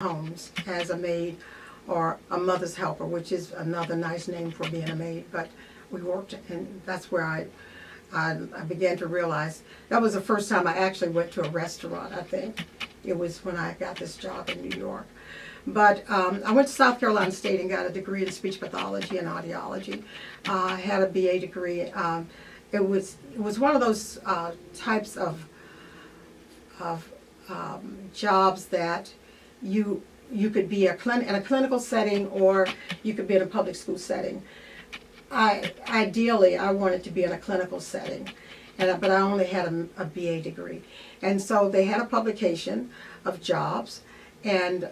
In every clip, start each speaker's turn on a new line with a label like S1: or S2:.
S1: homes as a maid or a mother's helper, which is another nice name for being a maid. But we worked, and that's where I began to realize that was the first time I actually went to a restaurant. I think it was when I got this job in New York. But I went to South Carolina State and got a degree in speech pathology and audiology. I had a BA degree. It was one of those types of jobs that you could be in a clinical setting, or you could be in a public school setting. Ideally, I wanted to be in a clinical setting, but I only had a BA degree. And so they had a publication of jobs, and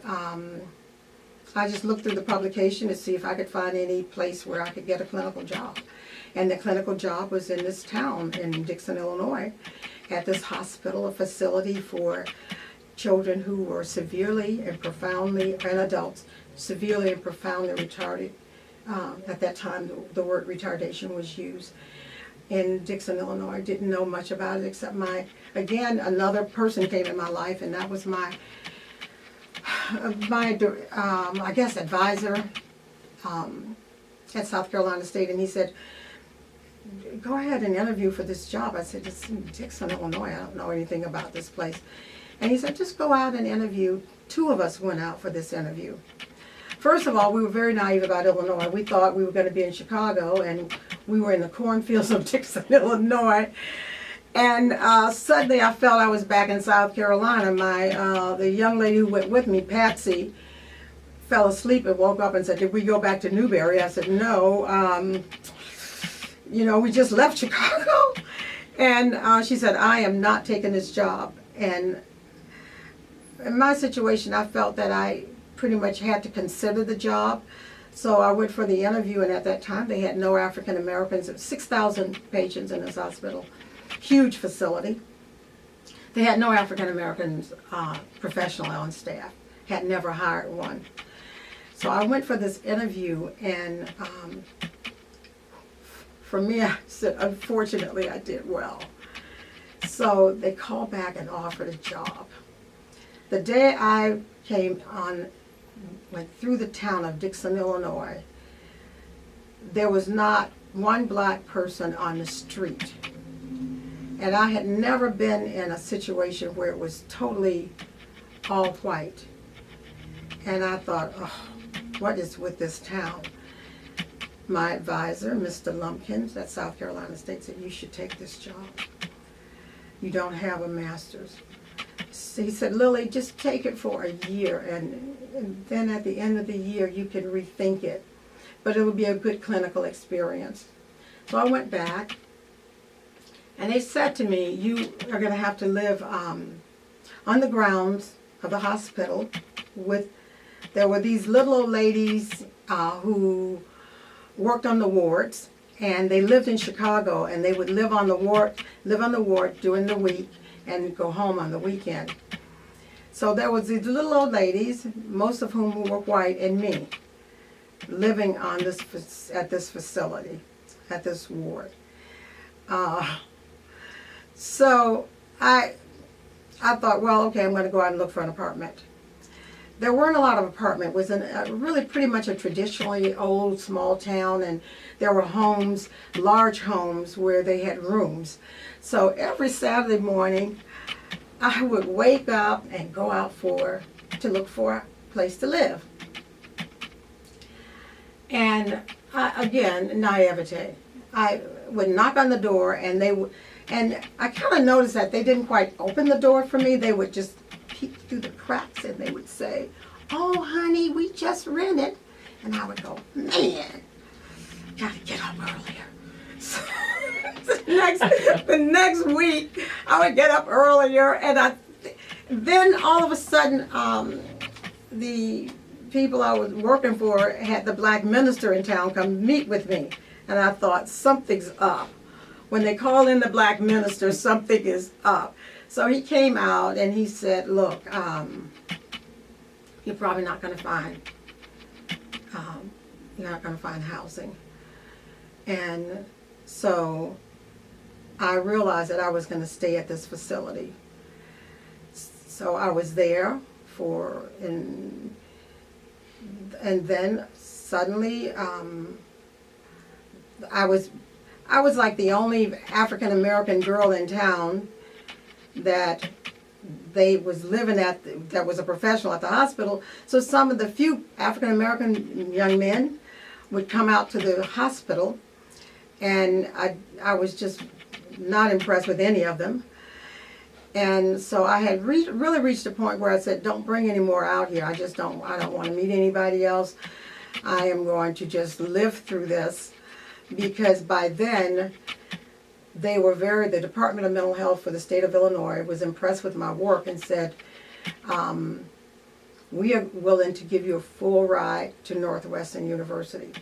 S1: I just looked through the publication to see if I could find any place where I could get a clinical job. And the clinical job was in this town in Dixon, Illinois, at this hospital, a facility for children who were severely and profoundly, and adults, severely and profoundly retarded. At that time, the word retardation was used. In Dixon, Illinois, I didn't know much about it except another person came in my life, and that was my I guess, advisor at South Carolina State, and he said, go ahead and interview for this job. I said, it's in Dixon, Illinois. I don't know anything about this place. And he said, just go out and interview. Two of us went out for this interview. First of all, we were very naive about Illinois. We thought we were going to be in Chicago, and we were in the cornfields of Dixon, Illinois. And suddenly I felt I was back in South Carolina. The young lady who went with me, Patsy, fell asleep and woke up and said, did we go back to Newberry? I said, no. We just left Chicago. And she said, I am not taking this job. And in my situation, I felt that I pretty much had to consider the job. So I went for the interview, and at that time they had no African Americans. It was 6,000 patients in this hospital. Huge facility. They had no African Americans professional on staff. Had never hired one. So I went for this interview, and for me, I said, unfortunately, I did well. So they called back and offered a job. The day I went through the town of Dixon, Illinois, there was not one black person on the street. And I had never been in a situation where it was totally all white. And I thought, oh, what is with this town? My advisor, Mr. Lumpkins at South Carolina State, said, you should take this job. You don't have a master's. So he said, Lillie, just take it for a year, and then at the end of the year you can rethink it. But it would be a good clinical experience. So I went back, and they said to me, you are going to have to live on the grounds of the hospital. There were these little old ladies who worked on the wards, and they lived in Chicago, and they would live on the ward during the week and go home on the weekend. So there was these little old ladies, most of whom were white, and me, living at this facility, at this ward. So I thought, well, okay, I'm going to go out and look for an apartment. There weren't a lot of apartments. It was really pretty much a traditionally old small town, and there were homes, large homes, where they had rooms. So every Saturday morning, I would wake up and go out to look for a place to live. And again, naivete. I would knock on the door, and I kind of noticed that they didn't quite open the door for me. They would just peek through the cracks, and they would say, oh, honey, we just rented. And I would go, man, gotta get up earlier. So the next week, I would get up earlier, and then all of a sudden, the people I was working for had the black minister in town come meet with me. And I thought, something's up. When they call in the black minister, something is up. So he came out and he said, look, you're probably not going to find, housing. And so I realized that I was going to stay at this facility. So I was there and then suddenly I was like the only African American girl in town that they was living at, that was a professional at the hospital. So some of the few African American young men would come out to the hospital, and I was just not impressed with any of them. And so I had really reached a point where I said, don't bring any more out here. I don't want to meet anybody else. I am going to just live through this, because by then the Department of Mental Health for the state of Illinois was impressed with my work and said, we are willing to give you a full ride to Northwestern University.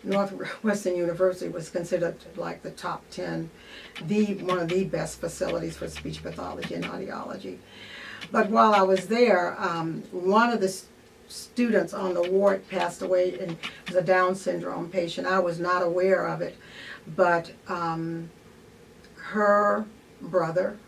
S1: Northwestern University was considered like the top 10, one of the best facilities for speech pathology and audiology. But while I was there, one of the students on the ward passed away, and was a Down syndrome patient. I was not aware of it, but her brother